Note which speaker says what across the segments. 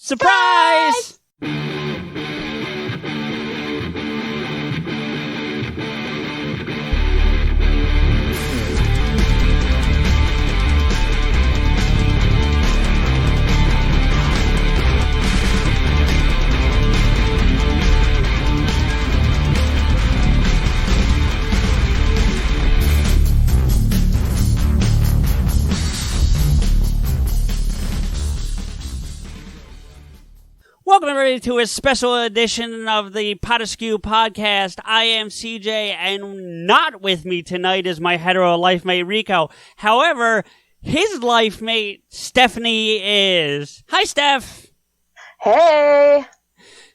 Speaker 1: Surprise! Welcome, everybody, to a special edition of the PodAskew Podcast. I am CJ, and not with me tonight is my hetero life mate, Rico. However, his life mate, Stephanie, is. Hi, Steph.
Speaker 2: Hey.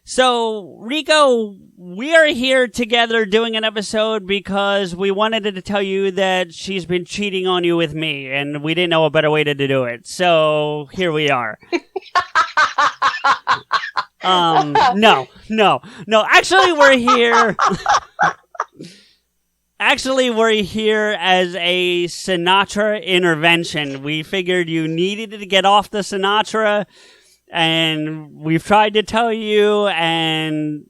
Speaker 1: So, Rico, we are here together doing an episode because we wanted to tell you that she's been cheating on you with me, and we didn't know a better way to do it. So, here we are. No. Actually, we're here. We're here as a Sinatra intervention. We figured you needed to get off the Sinatra, and we've tried to tell you, and,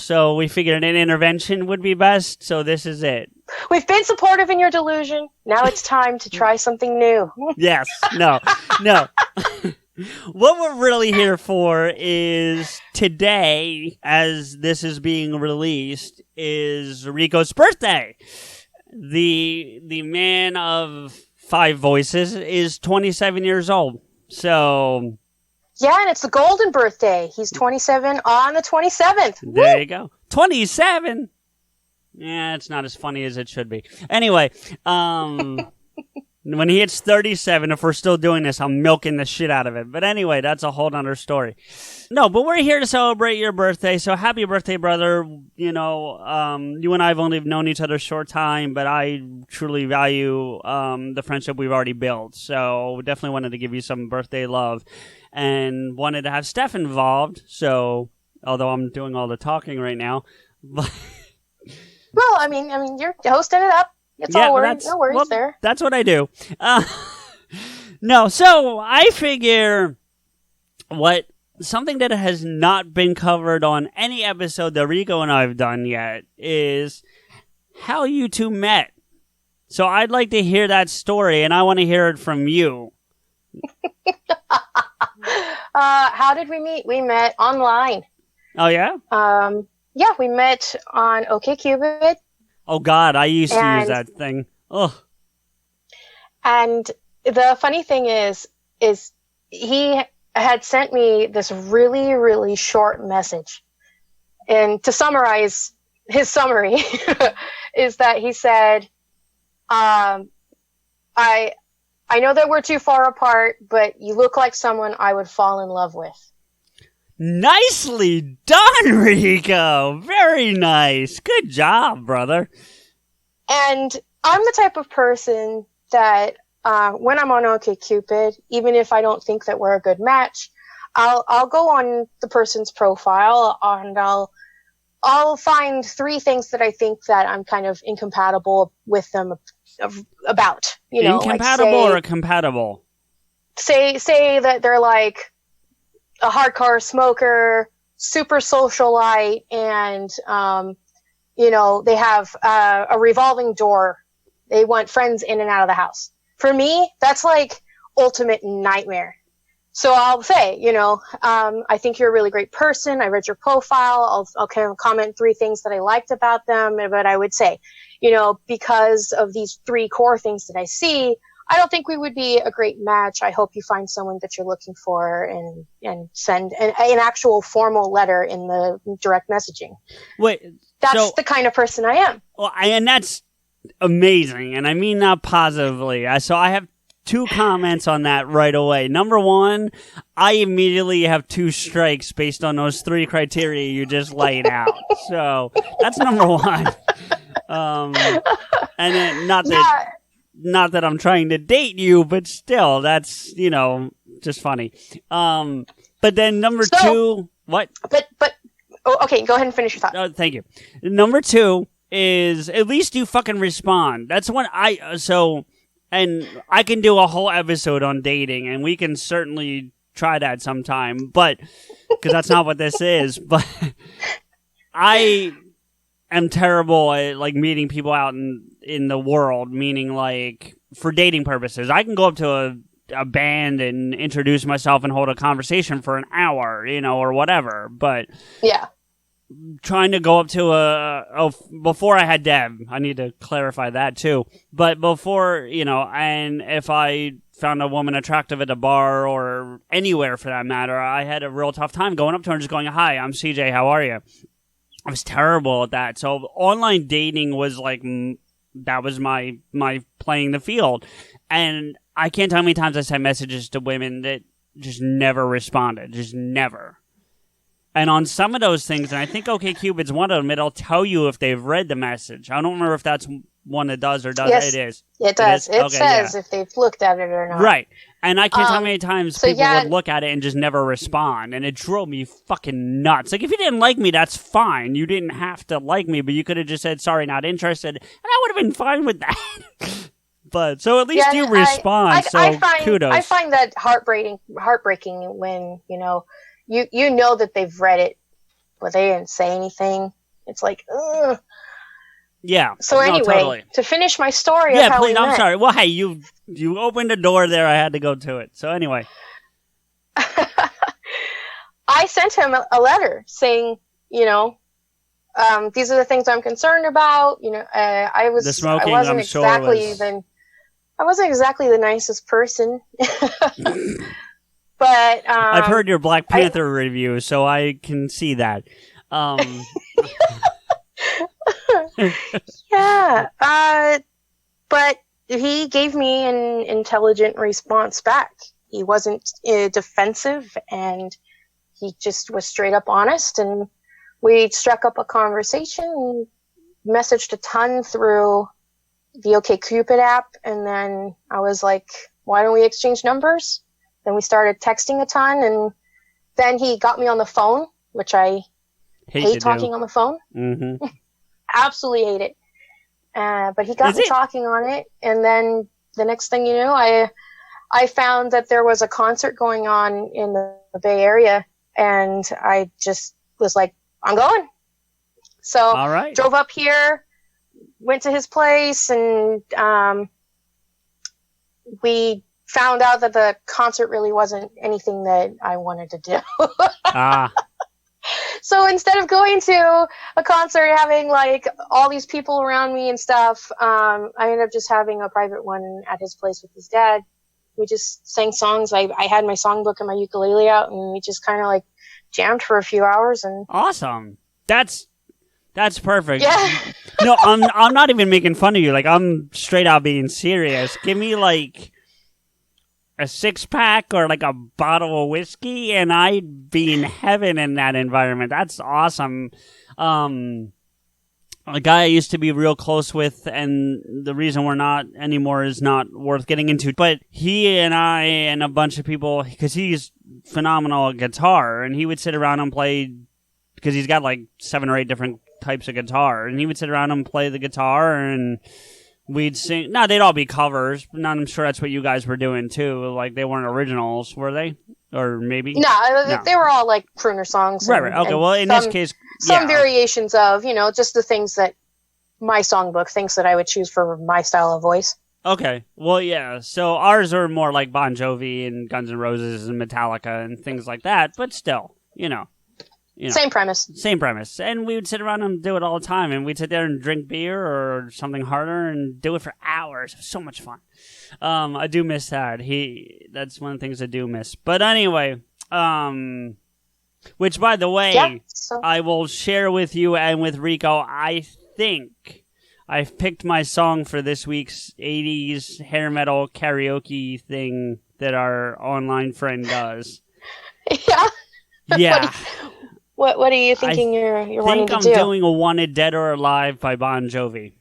Speaker 1: so we figured an intervention would be best, so this is it.
Speaker 2: We've been supportive in your delusion. Now it's time to try something new.
Speaker 1: Yes. No. What we're really here for is today, as this is being released, is Rico's birthday. The man of 5 voices is 27 years old. So...
Speaker 2: yeah, and it's the golden birthday. He's 27 on the 27th.
Speaker 1: There you go. 27? Yeah, it's not as funny as it should be. Anyway, when he hits 37, if we're still doing this, I'm milking the shit out of it. But anyway, that's a whole nother story. No, but we're here to celebrate your birthday, so happy birthday, brother. You and I have only known each other a short time, but I truly value the friendship we've already built. So definitely wanted to give you some birthday love and wanted to have Steph involved. So, although I'm doing all the talking right now. But
Speaker 2: well, I mean, you're hosting it up. It's all words. No worries there.
Speaker 1: That's what I do. No, so I figure something that has not been covered on any episode that Rico and I have done yet is how you two met. So I'd like to hear that story, and I want to hear it from you.
Speaker 2: How did we meet? We met online.
Speaker 1: Oh, yeah?
Speaker 2: Yeah, we met on OkCupid.
Speaker 1: Oh, God, I used to use that thing. Ugh.
Speaker 2: And the funny thing is he had sent me this really, really short message. And to summarize his summary is that he said, I know that we're too far apart, but you look like someone I would fall in love with.
Speaker 1: Nicely done, Rico. Very nice. Good job, brother.
Speaker 2: And I'm the type of person that when I'm on OkCupid, even if I don't think that we're a good match, I'll go on the person's profile and I'll find 3 things that I think that I'm kind of incompatible with them about.
Speaker 1: Incompatible or compatible?
Speaker 2: Say that they're like a hardcore smoker, super socialite, and they have a revolving door. They want friends in and out of the house. For me, that's like ultimate nightmare. So I'll say, I think you're a really great person. I read your profile. I'll kind of comment 3 things that I liked about them. But I would say, because of these 3 core things that I see, I don't think we would be a great match. I hope you find someone that you're looking for and send an actual formal letter in the direct messaging.
Speaker 1: Wait,
Speaker 2: that's the kind of person I am.
Speaker 1: Well, and that's amazing, and I mean that positively. So I have 2 comments on that right away. Number 1, I immediately have 2 strikes based on those 3 criteria you just laid out. So that's number 1. And then not that I'm trying to date you, but still, that's, just funny. But then number 2, what?
Speaker 2: But okay, go ahead and finish your thought.
Speaker 1: Thank you. Number 2 is at least you fucking respond. That's what and I can do a whole episode on dating, and we can certainly try that sometime, but because that's not what this is. But I am terrible at like meeting people out in the world, meaning like for dating purposes. I can go up to a band and introduce myself and hold a conversation for an hour, or whatever. But
Speaker 2: yeah,
Speaker 1: trying to go up to before I had Deb, I need to clarify that too. But before, and if I found a woman attractive at a bar or anywhere for that matter, I had a real tough time going up to her and just going, "Hi, I'm CJ. How are you?" I was terrible at that. So online dating was like, that was my playing the field. And I can't tell how many times I sent messages to women that just never responded. Just never. And on some of those things, and I think OkCupid's one of them, it'll tell you if they've read the message. I don't remember if that's one that does or doesn't.
Speaker 2: Yes,
Speaker 1: it is.
Speaker 2: It does. It says if they've looked at it or not.
Speaker 1: Right. And I can't tell how many times people would look at it and just never respond. And it drove me fucking nuts. Like, if you didn't like me, that's fine. You didn't have to like me, but you could have just said, sorry, not interested. And I would have been fine with that. But, so at least you respond, kudos.
Speaker 2: I find that heartbreaking when, you know that they've read it, but they didn't say anything. It's like, ugh.
Speaker 1: Yeah.
Speaker 2: So anyway,
Speaker 1: totally.
Speaker 2: To finish my story
Speaker 1: of
Speaker 2: how
Speaker 1: please,
Speaker 2: we met.
Speaker 1: I'm sorry. Well, hey, you opened a door there. I had to go to it. So anyway.
Speaker 2: I sent him a letter saying, these are the things I'm concerned about. I wasn't exactly the nicest person. But
Speaker 1: I've heard your Black Panther review, so I can see that.
Speaker 2: Yeah, but he gave me an intelligent response back. He wasn't defensive, and he just was straight up honest, and we struck up a conversation, messaged a ton through the OkCupid app, and then I was like, why don't we exchange numbers? Then we started texting a ton, and then he got me on the phone, which I hate talking on the phone.
Speaker 1: Mm-hmm.
Speaker 2: Absolutely hate it. But he got me talking on it, and then the next thing you know, I found that there was a concert going on in the Bay Area, and I just was like, I'm going. So
Speaker 1: all right.
Speaker 2: Drove up here, went to his place, and we found out that the concert really wasn't anything that I wanted to do. So instead of going to a concert, having like all these people around me and stuff, I ended up just having a private one at his place with his dad. We just sang songs. I had my songbook and my ukulele out, and we just kind of like jammed for a few hours. And
Speaker 1: awesome. That's perfect.
Speaker 2: Yeah.
Speaker 1: No, I'm not even making fun of you. Like, I'm straight out being serious. Give me like a 6-pack or like a bottle of whiskey, and I'd be in heaven in that environment. That's awesome. A guy I used to be real close with, and the reason we're not anymore is not worth getting into, but he and I and a bunch of people, because he's phenomenal at guitar, and he would sit around and play, because he's got like 7 or 8 different types of guitar, and he would sit around and play the guitar, and we'd sing. No, they'd all be covers, but I'm sure that's what you guys were doing too. Like, they weren't originals, were they? Or maybe?
Speaker 2: No, they were all like crooner songs.
Speaker 1: Right. Okay. Well, in this case,
Speaker 2: some variations of, just the things that my songbook thinks that I would choose for my style of voice.
Speaker 1: Okay. Well, yeah. So ours are more like Bon Jovi and Guns N' Roses and Metallica and things like that, but still,
Speaker 2: Same premise.
Speaker 1: Same premise. And we would sit around and do it all the time. And we'd sit there and drink beer or something harder and do it for hours. It was so much fun. I do miss that. That's one of the things I do miss. But anyway, which, by the way, I will share with you and with Rico. I think I've picked my song for this week's 80s hair metal karaoke thing that our online friend does.
Speaker 2: Yeah.
Speaker 1: Yeah.
Speaker 2: What are you thinking you're wanting to do?
Speaker 1: I think I'm doing a Wanted Dead or Alive by Bon Jovi.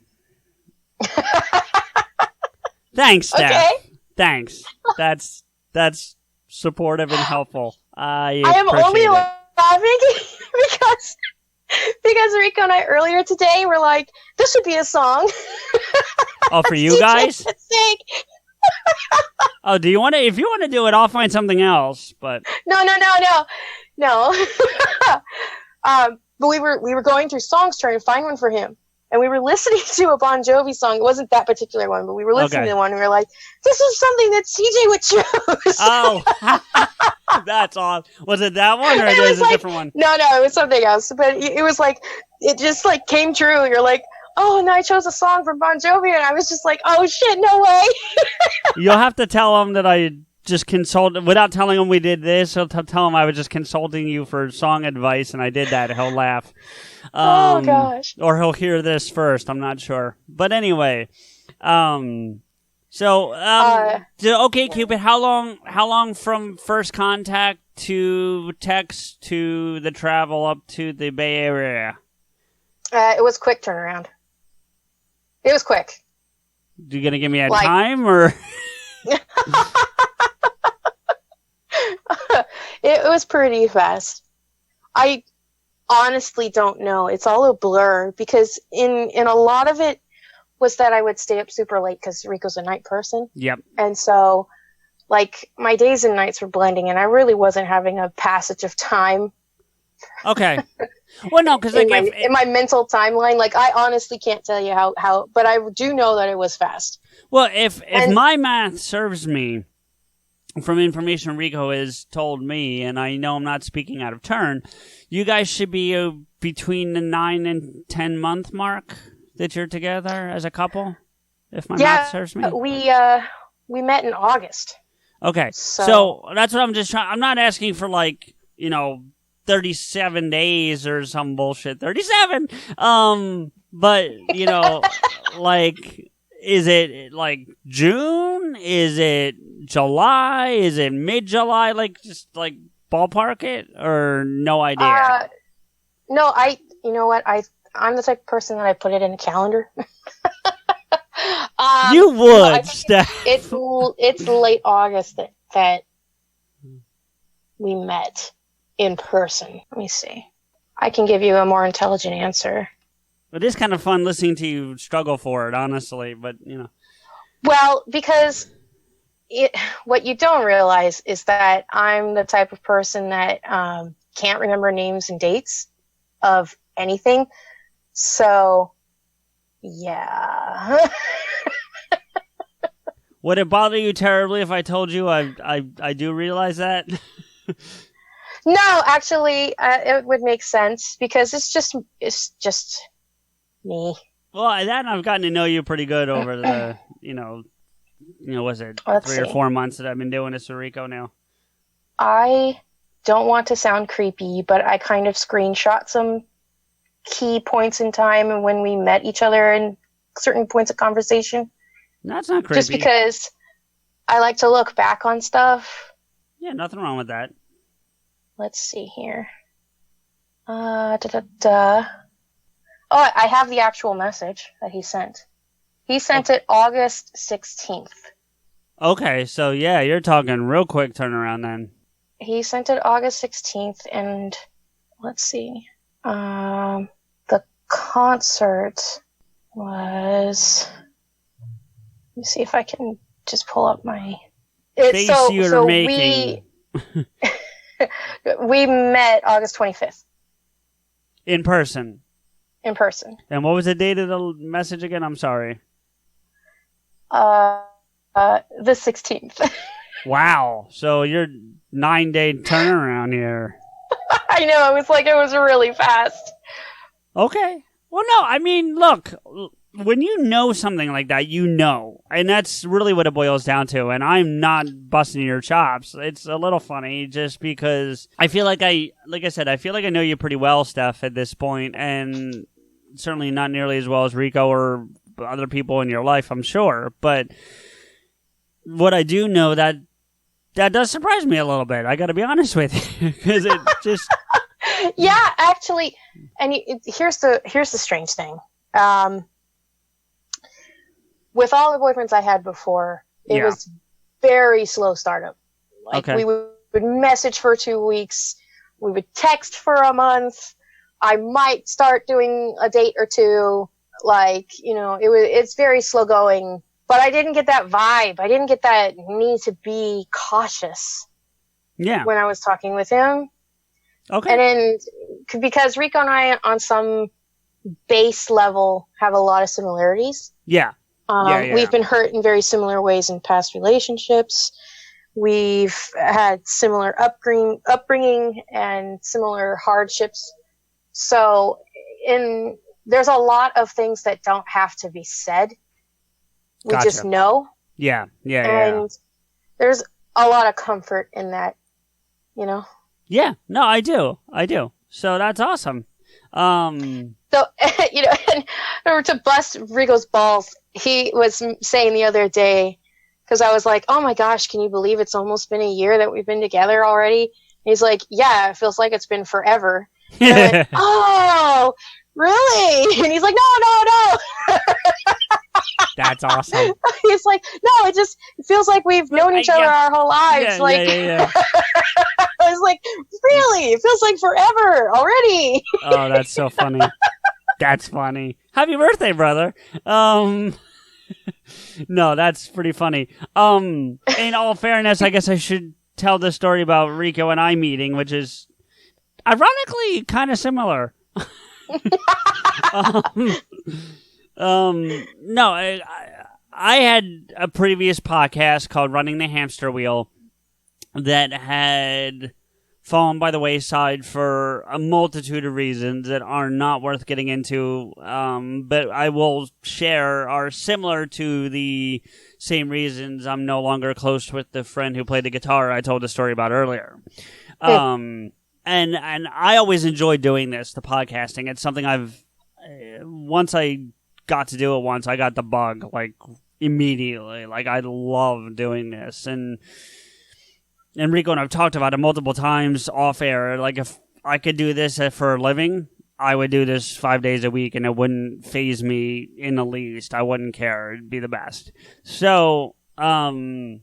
Speaker 1: Thanks, Steph. Okay. Thanks. That's supportive and helpful. I am only
Speaker 2: laughing because Rico and I earlier today were like, this would be a song.
Speaker 1: Oh, for you guys? Oh, do you want to? If you want to do it, I'll find something else. But
Speaker 2: No. But we were going through songs trying to find one for him, and we were listening to a Bon Jovi song. It wasn't that particular one, but we were listening to one, and we were like, "This is something that CJ would choose."
Speaker 1: Oh, that's awesome. Was it that one, or
Speaker 2: it
Speaker 1: was
Speaker 2: was
Speaker 1: it a different one?
Speaker 2: No, it was something else. But it was like it just like came true. You're like, "Oh, and I chose a song from Bon Jovi," and I was just like, "Oh shit, no way!"
Speaker 1: You'll have to tell him that I just consulted without telling him we did this. I'll tell him I was just consulting you for song advice, and I did that. He'll laugh.
Speaker 2: Oh gosh.
Speaker 1: Or he'll hear this first. I'm not sure. But anyway, okay, Cupid. How long from first contact to text to the travel up to the Bay Area?
Speaker 2: It was quick turnaround. It was quick.
Speaker 1: You gonna give me a time or?
Speaker 2: It was pretty fast. I honestly don't know. It's all a blur because in a lot of it was that I would stay up super late because Rico's a night person.
Speaker 1: Yep.
Speaker 2: And so, like, my days and nights were blending, and I really wasn't having a passage of time.
Speaker 1: Okay. Well, no, because like
Speaker 2: in my mental timeline, like I honestly can't tell you how, but I do know that it was fast.
Speaker 1: Well, if my math serves me, from information Rico has told me, and I know I'm not speaking out of turn, you guys should be between the 9 and 10 month mark that you're together as a couple. If my math serves me,
Speaker 2: we met in August.
Speaker 1: Okay, so that's what I'm just trying. I'm not asking for 37 days or some bullshit. 37. But is it June? Is it July? Is it mid-July? Just ballpark it, or no idea?
Speaker 2: No, you know what? I'm the type of person that I put it in a calendar.
Speaker 1: You would, Steph.
Speaker 2: It's late August that we met in person. Let me see. I can give you a more intelligent answer.
Speaker 1: It is kind of fun listening to you struggle for it, honestly, but,
Speaker 2: Well, because what you don't realize is that I'm the type of person that can't remember names and dates of anything. So, yeah.
Speaker 1: Would it bother you terribly if I told you I do realize that?
Speaker 2: No, actually, it would make sense because it's just me.
Speaker 1: Well, I've gotten to know you pretty good over the, was it
Speaker 2: Let's
Speaker 1: 3
Speaker 2: see.
Speaker 1: or 4 months that I've been doing this with Rico now?
Speaker 2: I don't want to sound creepy, but I kind of screenshot some key points in time and when we met each other in certain points of conversation.
Speaker 1: That's not creepy.
Speaker 2: Just because I like to look back on stuff.
Speaker 1: Yeah, nothing wrong with that.
Speaker 2: Let's see here. Oh, I have the actual message that he sent. He sent it August 16th.
Speaker 1: Okay, so yeah, you're talking real quick turnaround then.
Speaker 2: He sent it August 16th, and let's see. The concert was... Let me see if I can just pull up my...
Speaker 1: making.
Speaker 2: We met August 25th.
Speaker 1: In person?
Speaker 2: In person.
Speaker 1: And what was the date of the message again? I'm sorry.
Speaker 2: The 16th.
Speaker 1: Wow. So you're 9-day turnaround here.
Speaker 2: I know. It was really fast.
Speaker 1: Okay. Well, no, I mean, look, when you know something like that, you know. And that's really what it boils down to. And I'm not busting your chops. It's a little funny just because I feel like I feel like I know you pretty well, Steph, at this point, and certainly not nearly as well as Rico or other people in your life, I'm sure. But what I do know, that does surprise me a little bit. I got to be honest with you, because it just...
Speaker 2: Yeah, actually, and here's the strange thing. With all the boyfriends I had before, it was very slow startup. We would message for 2 weeks, we would text for a month. I might start doing a date or two. It's very slow going But I didn't get that vibe. I didn't get that need to be cautious.
Speaker 1: Yeah.
Speaker 2: When I was talking with him.
Speaker 1: Okay.
Speaker 2: And then, because Rico and I, on some base level, have a lot of similarities.
Speaker 1: Yeah.
Speaker 2: We've been hurt in very similar ways in past relationships. We've had similar upbringing and similar hardships. So there's a lot of things that don't have to be said. We just know.
Speaker 1: Yeah.
Speaker 2: And there's a lot of comfort in that, you know?
Speaker 1: Yeah. No, I do. So that's awesome.
Speaker 2: So, you know, in order to bust Rico's balls, he was saying the other day, because I was like, oh my gosh, can you believe it's almost been a year that we've been together already? And he's like, yeah, it feels like it's been forever. And I went, oh, really? And he's like, no.
Speaker 1: That's awesome.
Speaker 2: He's like, no, it feels like we've known each other our whole lives.
Speaker 1: Yeah.
Speaker 2: I was like, really? It feels like forever already.
Speaker 1: Oh, that's so funny. That's funny. Happy birthday, brother. No, that's pretty funny. In all fairness, I guess I should tell the story about Rico and I meeting, which is ironically kind of similar. No, I had a previous podcast called Running the Hamster Wheel that had fallen by the wayside for a multitude of reasons that are not worth getting into, but I will share are similar to the same reasons I'm no longer close with the friend who played the guitar I told the story about earlier. And I always enjoyed doing this, the podcasting. It's something once I got to do it once, I got the bug, like, immediately. Like, I love doing this. And Rico and I've talked about it multiple times off air. Like, if I could do this for a living, I would do this 5 days a week, and it wouldn't faze me in the least. I wouldn't care. It'd be the best. So, I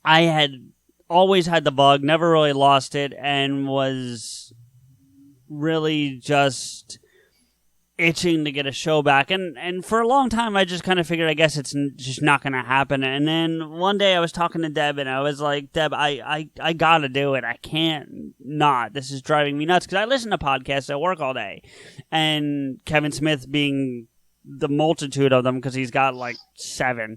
Speaker 1: had always had the bug, never really lost it, and was really just itching to get a show back. And for a long time, I just kind of figured, I guess it's just not going to happen. And then one day I was talking to Deb, and I was like, Deb, I got to do it. I can't not. This is driving me nuts, because I listen to podcasts at work all day. And Kevin Smith being the multitude of them, because he's got like 7.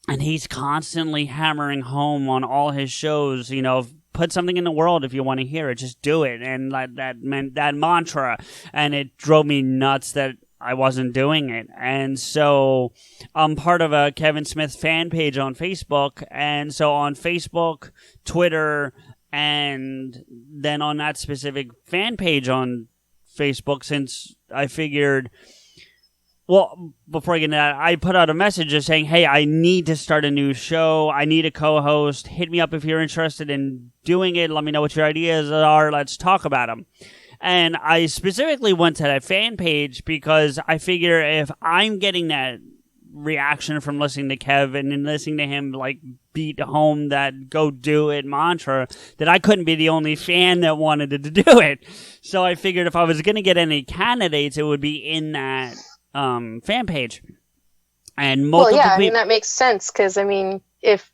Speaker 1: And he's constantly hammering home on all his shows, you know, put something in the world if you want to hear it. Just do it. And like that meant that mantra. And it drove me nuts that I wasn't doing it. And so I'm part of a Kevin Smith fan page on Facebook. And so on Facebook, Twitter, and then on that specific fan page on Facebook, since I figured, well, before I get into that, I put out a message just saying, hey, I need to start a new show. I need a co-host. Hit me up if you're interested in doing it. Let me know what your ideas are. Let's talk about them. And I specifically went to that fan page because I figure if I'm getting that reaction from listening to Kevin and listening to him like beat home that go do it mantra, that I couldn't be the only fan that wanted to do it. So I figured if I was going to get any candidates, it would be in that fan page. And multiple
Speaker 2: I mean, that makes sense, because I mean, if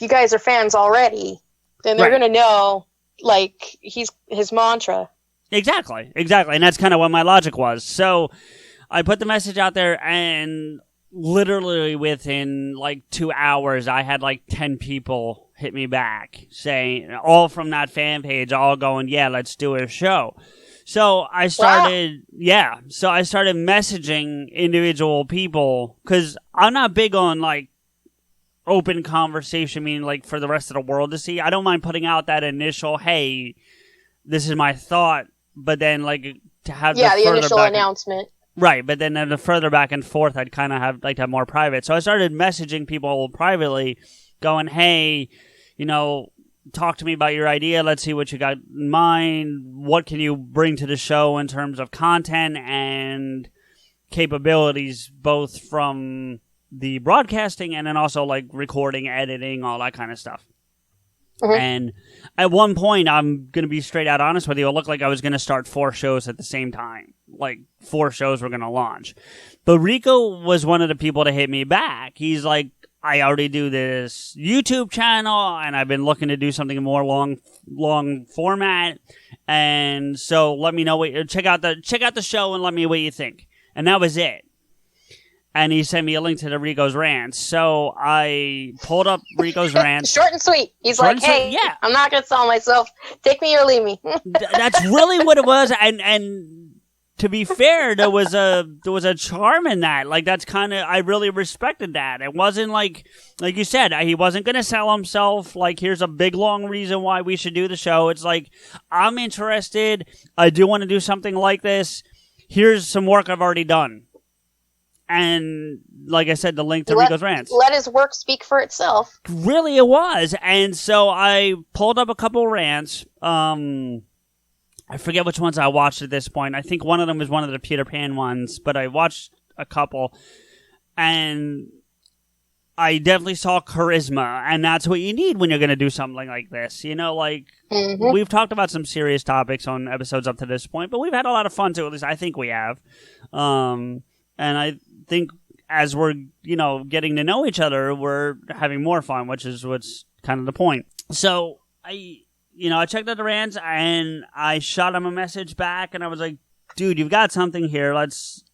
Speaker 2: you guys are fans already, then they're going to know like his mantra.
Speaker 1: Exactly, and that's kind of what my logic was. So I put the message out there, and literally within like 2 hours, I had like 10 people hit me back saying, all from that fan page, all going, yeah, let's do a show. So I started, so I started messaging individual people, because I'm not big on like open conversation, meaning like for the rest of the world to see. I don't mind putting out that initial, hey, this is my thought, but then like to have the
Speaker 2: initial announcement.
Speaker 1: Right, but then the further back and forth, I'd kind of have more private. So I started messaging people privately, going, hey, you know, talk to me about your idea. Let's see what you got in mind. What can you bring to the show in terms of content and capabilities, both from the broadcasting and then also like recording, editing, all that kind of stuff. Mm-hmm. And at one point, I'm going to be straight out honest with you, it looked like I was going to start 4 shows at the same time. like 4 shows were going to launch. But Rico was one of the people to hit me back. He's like, I already do this YouTube channel, and I've been looking to do something more long format. And so let me know check out the show and let me know what you think. And that was it. And he sent me a link to the Rico's Rants. So I pulled up Rico's Rants.
Speaker 2: Short and sweet. He's like, hey, yeah. I'm not going to sell myself. Take me or leave me.
Speaker 1: That's really what it was. And to be fair, there was a charm in that. Like, that's kind of, I really respected that. It wasn't like you said, he wasn't going to sell himself. Like, here's a big, long reason why we should do the show. It's like, I'm interested. I do want to do something like this. Here's some work I've already done. And like I said, the link to Rico's Rants.
Speaker 2: Let his work speak for itself.
Speaker 1: Really, it was. And so I pulled up a couple rants. I forget which ones I watched at this point. I think one of them was one of the Peter Pan ones, but I watched a couple. And I definitely saw charisma. And that's what you need when you're going to do something like this. You know, like, we've talked about some serious topics on episodes up to this point, but we've had a lot of fun too. At least I think we have. And I think as we're, getting to know each other, we're having more fun, which is what's kind of the point. So I checked out the rants and I shot him a message back and I was like, dude, you've got something here.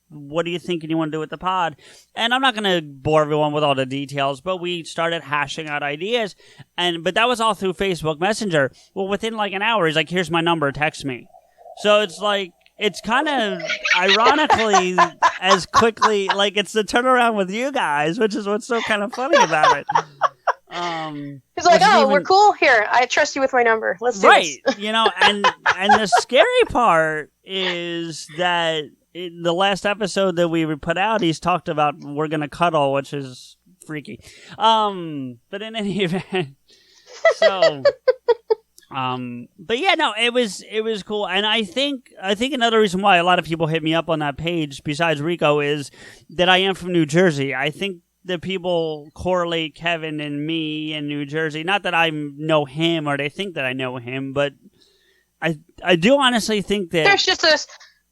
Speaker 1: What do you think you want to do with the pod? And I'm not going to bore everyone with all the details, but we started hashing out ideas. But that was all through Facebook Messenger. Well, within like an hour, he's like, here's my number, text me. So it's like, it's kind of ironically as quickly, like it's the turnaround with you guys, which is what's so kind of funny about it.
Speaker 2: He's like, we're cool here. I trust you with my number. Let's do this.
Speaker 1: Right. And the scary part is that in the last episode that we put out, he's talked about we're going to cuddle, which is freaky. But in any event, so... but yeah, no, it was cool. And I think another reason why a lot of people hit me up on that page, besides Rico, is that I am from New Jersey. I think that people correlate Kevin and me in New Jersey. Not that I know him or they think that I know him, but I do honestly think that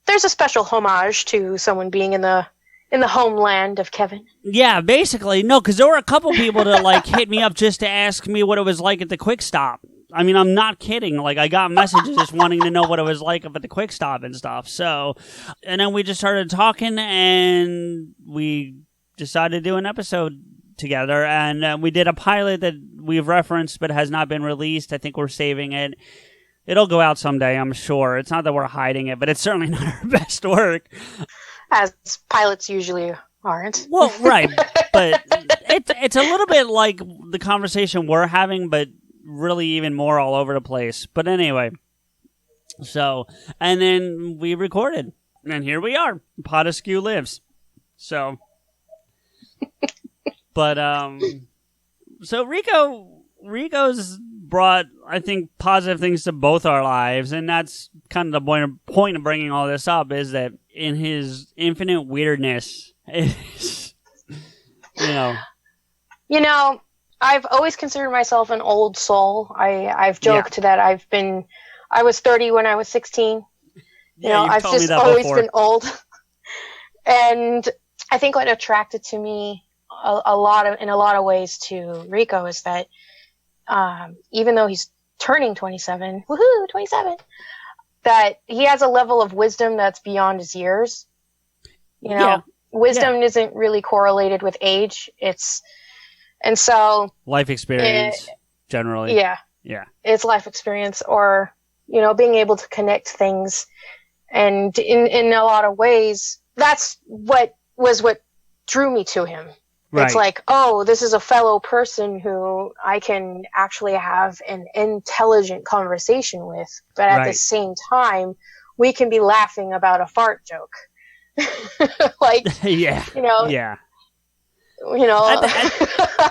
Speaker 2: there's a special homage to someone being in the homeland of Kevin.
Speaker 1: Yeah, basically. No, because there were a couple people that like hit me up just to ask me what it was like at the Quick Stop. I mean, I'm not kidding. Like, I got messages just wanting to know what it was like up at the Quick Stop and stuff. So, and then we just started talking, and we decided to do an episode together. And we did a pilot that we've referenced but has not been released. I think we're saving it. It'll go out someday, I'm sure. It's not that we're hiding it, but it's certainly not our best work.
Speaker 2: As pilots usually aren't.
Speaker 1: Well, right. But it's a little bit like the conversation we're having, but really even more all over the place. But anyway, so, and then we recorded, and here we are. PodAskew lives. So, but, so Rico's brought, I think, positive things to both our lives, and that's kind of the point of bringing all this up, is that in his infinite weirdness, is,
Speaker 2: I've always considered myself an old soul. I've joked that I was 30 when I was 16. I've just always been old. And I think what attracted to me in a lot of ways to Rico is that even though he's turning 27, woohoo, 27, that he has a level of wisdom that's beyond his years. Wisdom isn't really correlated with age. And so
Speaker 1: life experience generally.
Speaker 2: Yeah. It's life experience, or, being able to connect things. And in a lot of ways, that's what drew me to him. Right. It's like, this is a fellow person who I can actually have an intelligent conversation with, but at the same time, we can be laughing about a fart joke. Like,
Speaker 1: yeah.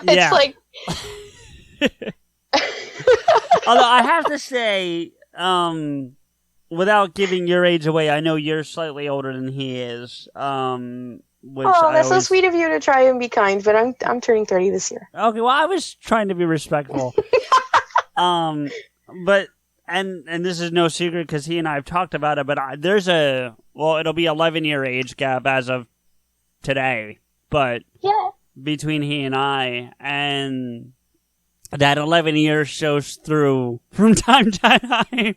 Speaker 2: It's like.
Speaker 1: Although I have to say, without giving your age away, I know you're slightly older than he is.
Speaker 2: That's so sweet of you to try and be kind, but I'm turning 30 this year.
Speaker 1: Okay, well, I was trying to be respectful. But and this is no secret because he and I have talked about it. But there's a well, it'll be 11-year age gap as of today, but
Speaker 2: Yeah.
Speaker 1: between he and I, and that 11 years shows through from time to time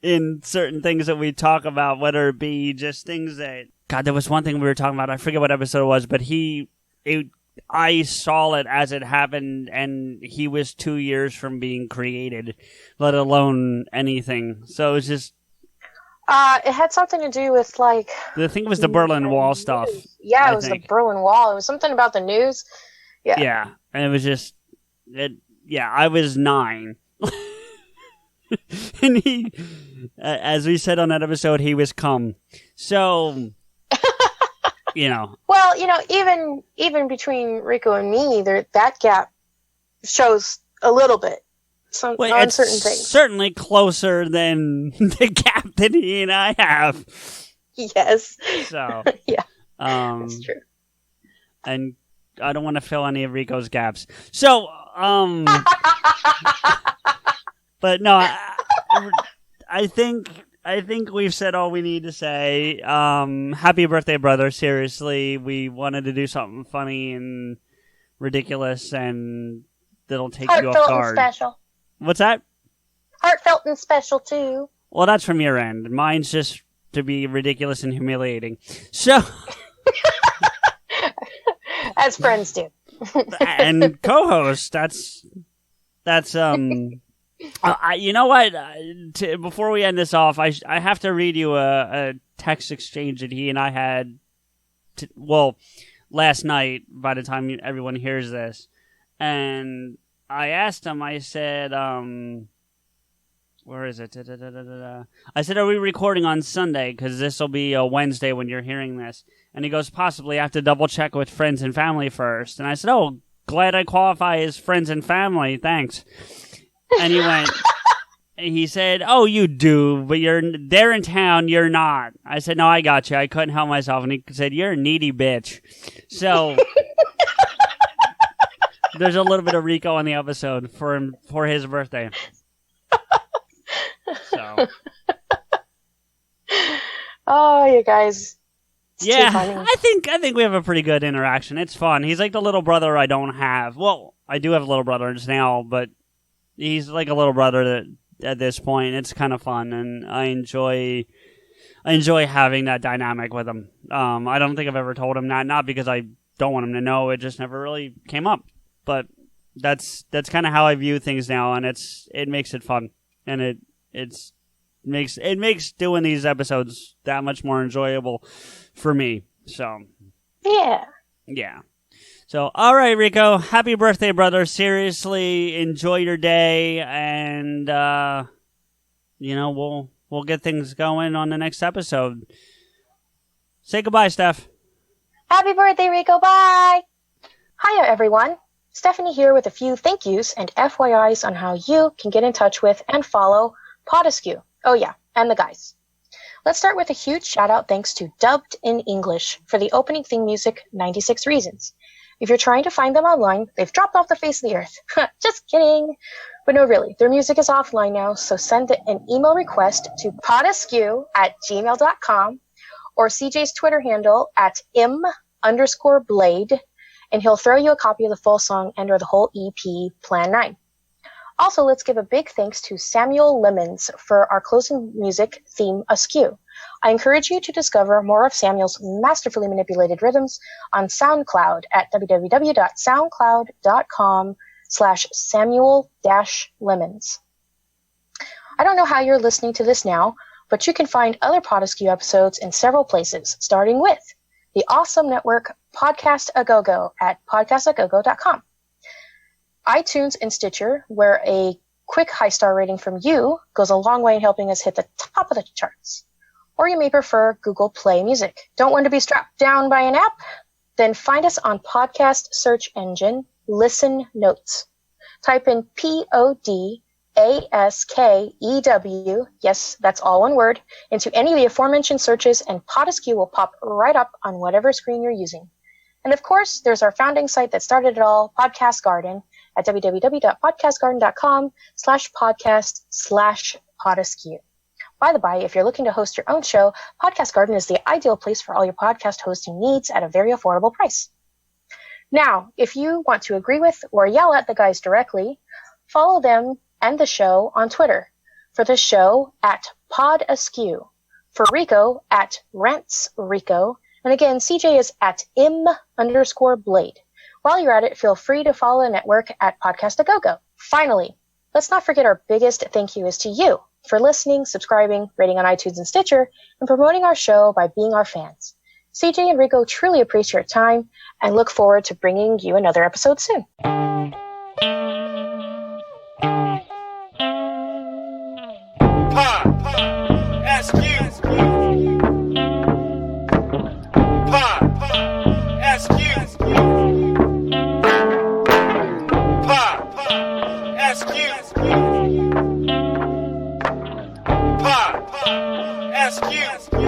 Speaker 1: in certain things that we talk about, whether it be just things that, God, there was one thing we were talking about, I forget what episode it was, but I saw it as it happened, and he was 2 years from being created, let alone anything. So it was just...
Speaker 2: It had something to do with, like...
Speaker 1: I think it was the Berlin Wall stuff.
Speaker 2: Yeah, it was the Berlin Wall. It was something about the news. Yeah.
Speaker 1: Yeah, and it was just... I was 9. And he, as we said on that episode, he was cum. So...
Speaker 2: Well, even between Rico and me, that gap shows a little bit on certain things.
Speaker 1: Certainly closer than the gap that he and I have.
Speaker 2: Yes.
Speaker 1: So
Speaker 2: yeah, that's true.
Speaker 1: And I don't want to fill any of Rico's gaps. So but no, I think we've said all we need to say. Happy birthday, brother. Seriously, we wanted to do something funny and ridiculous, and that'll take you off guard.
Speaker 2: Heartfelt and special.
Speaker 1: What's that?
Speaker 2: Heartfelt and special, too.
Speaker 1: Well, that's from your end. Mine's just to be ridiculous and humiliating. So...
Speaker 2: As friends do.
Speaker 1: And co-host, that's you know what? Before we end this off, I have to read you a text exchange that he and I had, last night, by the time everyone hears this. And I asked him, I said, where is it? I said, are we recording on Sunday? Because this will be a Wednesday when you're hearing this. And he goes, possibly. I have to double check with friends and family first. And I said, oh, glad I qualify as friends and family. Thanks. And he said, oh, you do, but they're in town, you're not. I said, no, I got you. I couldn't help myself. And he said, you're a needy bitch. So there's a little bit of Rico on the episode for his birthday. So.
Speaker 2: Oh, you guys.
Speaker 1: Yeah, I think we have a pretty good interaction. It's fun. He's like the little brother I don't have. Well, I do have a little brother just now, but he's like a little brother at this point. It's kind of fun, and I enjoy having that dynamic with him. I don't think I've ever told him that, not because I don't want him to know. It just never really came up. But that's kind of how I view things now, and it makes it fun, and it makes doing these episodes that much more enjoyable for me. So yeah. So all right, Rico, happy birthday, brother. Seriously, enjoy your day, and we'll get things going on the next episode. Say goodbye, Steph.
Speaker 2: Happy birthday, Rico. Bye. Hiya, everyone. Stephanie here with a few thank yous and FYIs on how you can get in touch with and follow PodAskew. Oh yeah, and the guys. Let's start with a huge shout-out thanks to Dubbed in English for the opening theme music, 96 Reasons. If you're trying to find them online, they've dropped off the face of the earth. Just kidding. But no, really, their music is offline now, so send an email request to podaskew@gmail.com or CJ's Twitter handle at @im_blade, and he'll throw you a copy of the full song and or the whole EP, Plan 9. Also, let's give a big thanks to Samuel Lemons for our closing music theme, Askew. I encourage you to discover more of Samuel's masterfully manipulated rhythms on SoundCloud at www.soundcloud.com/Samuel-Lemons. I don't know how you're listening to this now, but you can find other PodAskew episodes in several places, starting with the awesome network Podcast A Go-Go at podcastagogo.com. iTunes and Stitcher, where a quick high-star rating from you goes a long way in helping us hit the top of the charts. Or you may prefer Google Play Music. Don't want to be strapped down by an app? Then find us on podcast search engine Listen Notes. Type in PodAskew, yes, that's all one word, into any of the aforementioned searches, and PodAskew will pop right up on whatever screen you're using. And of course, there's our founding site that started it all, Podcast Garden, at www.podcastgarden.com/podcast/PodAskew. By the by, if you're looking to host your own show, Podcast Garden is the ideal place for all your podcast hosting needs at a very affordable price. Now, if you want to agree with or yell at the guys directly, follow them and the show on Twitter. For the show, at PodAskew. For Rico, at RantsRico. And again, CJ is at im_Blade. While you're at it, feel free to follow the network at Podcast A Go-Go. Finally, let's not forget our biggest thank you is to you for listening, subscribing, rating on iTunes and Stitcher, and promoting our show by being our fans. CJ and Rico truly appreciate your time and look forward to bringing you another episode soon.
Speaker 3: PodAskew.